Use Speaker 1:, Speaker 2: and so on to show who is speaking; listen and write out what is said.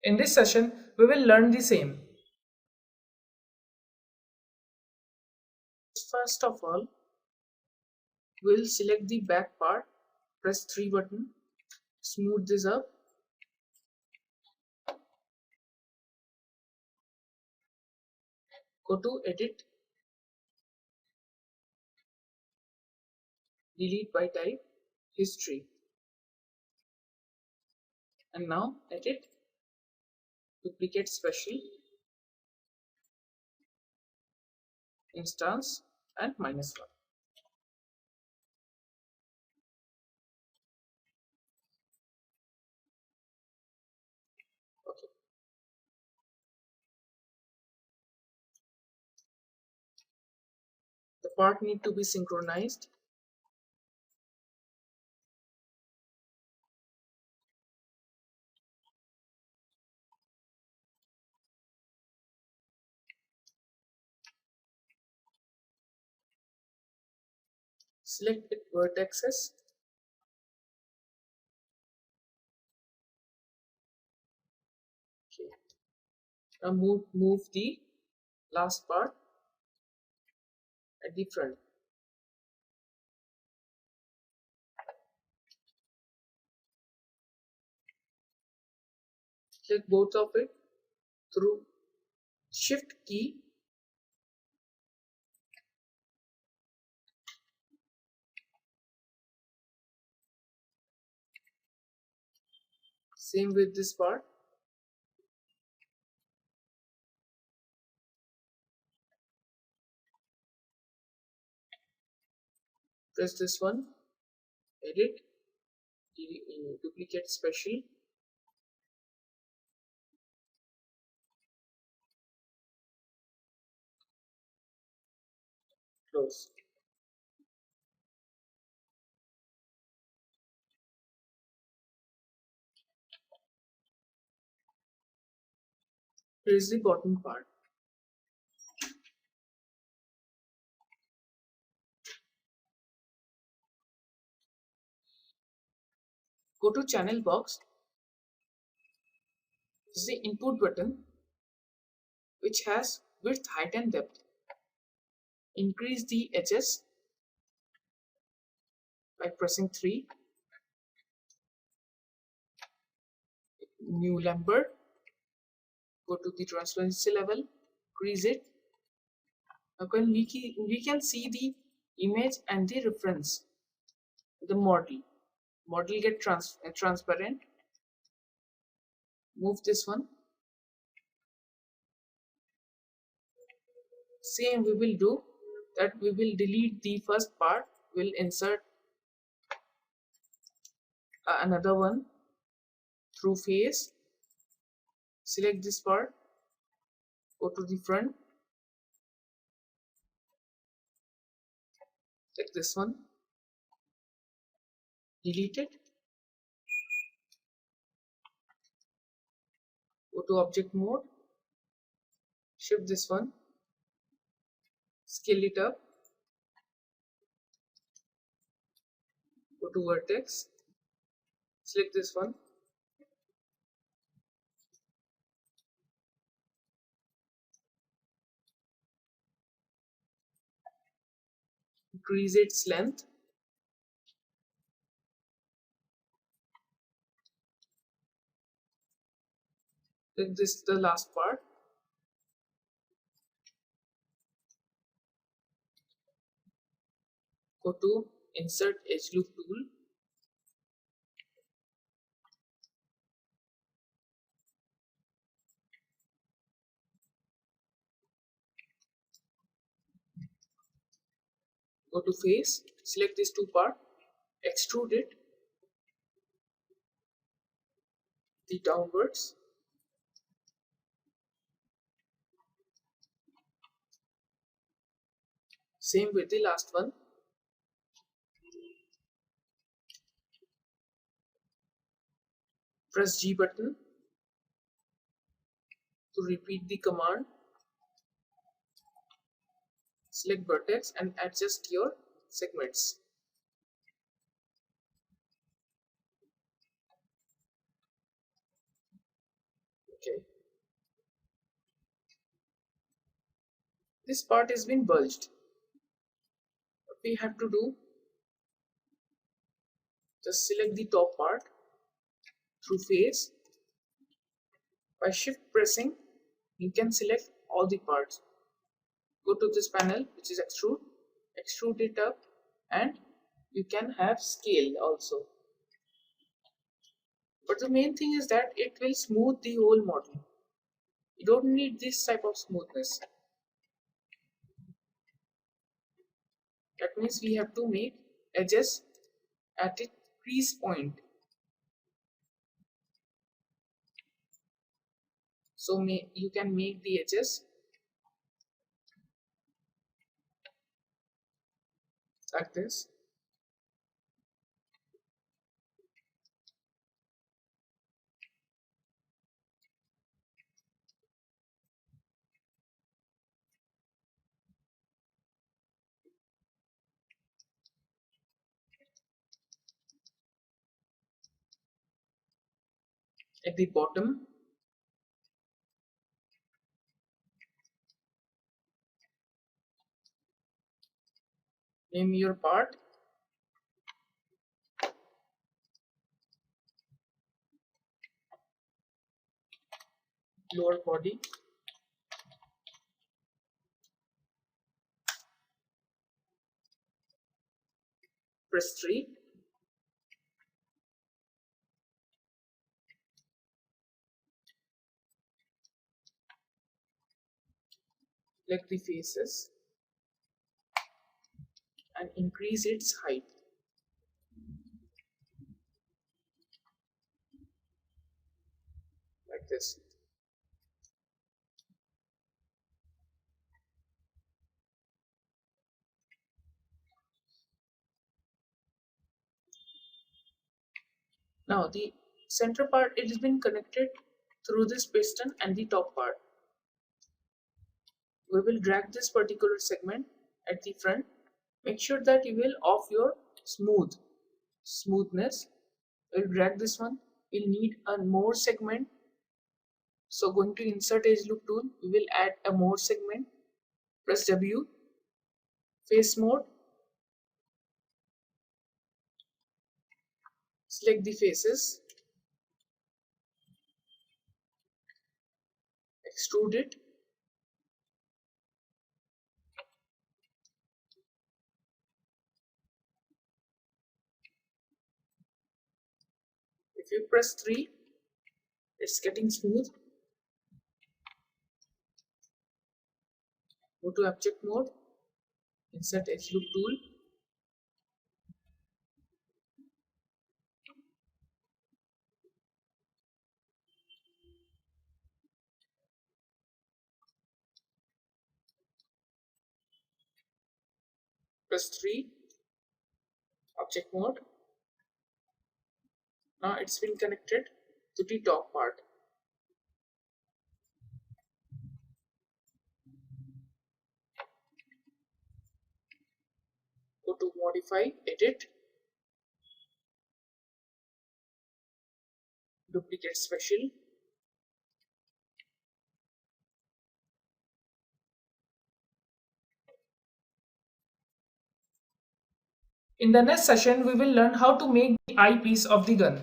Speaker 1: In this session, we will learn the same. First of all, we'll select the back part, press 3 button, smooth this up, go to edit, delete by type, history, and now edit, duplicate special, instance, and -1. Okay. The part need to be synchronized. Select it vertices. Okay. Now move the last part at the front. Click both of it through Shift key. Same with this part. Press this one, edit, duplicate special, close. Here is the bottom part. Go to channel box. This is the input button which has width, height and depth. Increase the edges by pressing 3. New Lambert. Go to the transparency level, increase it. Now we can see the image and the reference, the model. Model get transparent. Move this one. Same we will do that. We will delete the first part. We'll insert another one through face. Select this part. Go to the front. Take this one. Delete it. Go to object mode. Shift this one. Scale it up. Go to vertex. Select this one. Increase its length. Then this is the last part. Go to insert edge loop tool. Go to face. Select these two parts. Extrude it the downwards. Same with the last one. Press G button to repeat the command. Select vertex and adjust your segments. Okay, this part has been bulged. What we have to do, just select the top part through face. By shift pressing, you can select all the parts. Go to this panel which is extrude, extrude it up, and you can have scale also. But the main thing is that it will smooth the whole model. You don't need this type of smoothness. That means we have to make edges at its crease point. So you can make the edges like this. At the bottom, name your part. Lower body, press 3. Select the faces and increase its height like this. Now the center part, it has been connected through this piston and the top part. We will drag this particular segment at the front. Make sure that you will off your smoothness. We'll drag this one. We'll need a more segment. So going to insert edge loop tool, we will add a more segment. Press W, face mode, select the faces, extrude it. If you press 3, it's getting smooth. Go to object mode, insert edge loop tool. Press 3, object mode. Now it's been connected to the top part. Go to modify, edit, duplicate special. In the next session, we will learn how to make the eyepiece of the gun.